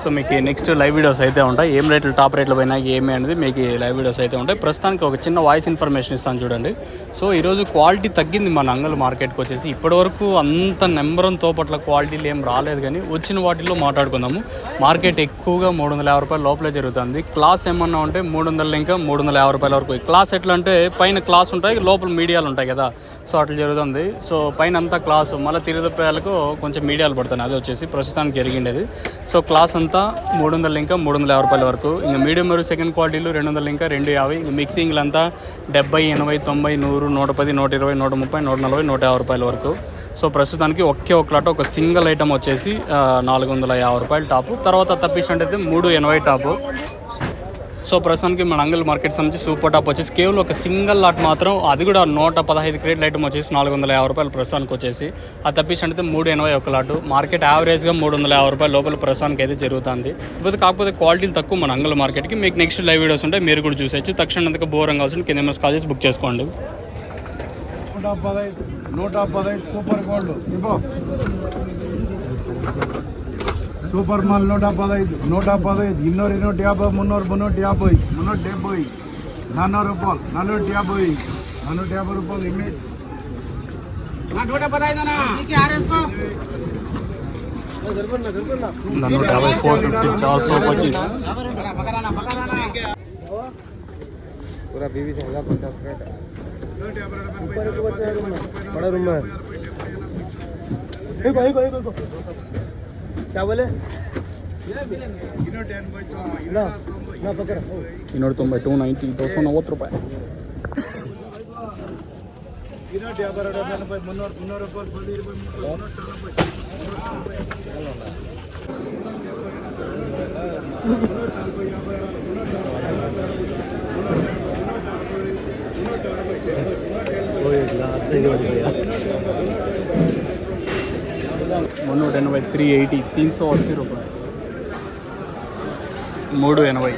So మీకు next live videos అయితే ఉంటాయి, ఏం రేట్లు టాప్ రేట్లు పోయినా ఏమి అనేది మీకు లైవ్ వీడియోస్ అయితే ఉంటాయి. ప్రస్తుతానికి ఒక చిన్న వాయిస్ ఇన్ఫర్మేషన్ ఇస్తాను చూడండి. సో ఈరోజు క్వాలిటీ తగ్గింది మన అంగల్ మార్కెట్కి వచ్చేసి. ఇప్పటివరకు అంత నెంబర్ తోపట్ల క్వాలిటీలు ఏం రాలేదు, కానీ వచ్చిన వాటిల్లో మాట్లాడుకుందాము. మార్కెట్ ఎక్కువగా 350 రూపాయల లోపలే జరుగుతుంది. క్లాస్ ఏమన్నా ఉంటే 300 ఇంకా 350 రూపాయల వరకు. క్లాస్ ఎట్లా అంటే పైన క్లాస్ ఉంటాయి, లోపల మీడియాలు ఉంటాయి కదా, సో అట్లా జరుగుతుంది. సో పైన అంతా క్లాసు, మళ్ళీ 30 రూపాయలకు కొంచెం మీడియాలు పడుతున్నాయి. అది వచ్చేసి ప్రస్తుతానికి జరిగిండేది. సో క్లాస్ అంతా 300 ఇంకా 350 రూపాయల వరకు. ఇంకా మీడియం మరియు సెకండ్ క్వాలిటీలు 200 ఇంకా 250. ఇంకా మిక్సింగ్లు అంతా 70, 80, 90, 100, 110, 120, 130, 140, 150 రూపాయల వరకు. సో ప్రస్తుతానికి ఒక లాట్ ఒక సింగిల్ ఐటమ్ వచ్చేసి 450 రూపాయలు టాపు. తర్వాత తప్పించినట్టయితే 380 టాపు. సో ప్రస్తుతానికి మన అంగల్ మార్కెట్ సంబంధించి సూపర్ టాప్ వచ్చేసి కేవలం ఒక సింగిల్ లాట్ మాత్రం, అది కూడా 115 క్రేట్ల ఐటమ్ వచ్చేసి 450 రూపాయలు ప్రస్తుతానికి వచ్చేసి. అది తప్పించినట్టయితే 380 ఒక లాటు. మార్కెట్ యావరేజ్గా 350 రూపాయల లోపల ప్రస్తుతానికి అయితే జరుగుతుంది. కాకపోతే క్వాలిటీలు తక్కువ మన అంగల్ మార్కెట్కి. మీకు నెక్స్ట్ లైవ్ వీడియోస్ ఉంటాయి, మీరు కూడా చూసేయచ్చు. తక్షణందుకు బోరంగా కావాల్సిన కింద మీద కాల్ చేసి బుక్ చేసుకోండి. 115 సూపర్ గోల్డ్ సూపర్ మాల్ 115, 250, 250, 350, 370, 400 రూపాయలు, 450, 450 రూపాయలు ఇమేజ్ 450, 450, 425. पूरा बीवी से 50 रेट बड़ा रूम है। क्या बोले? ना पकड़ 290, 290 రూపాయలు. 380, 380 రూపాయలు, 380.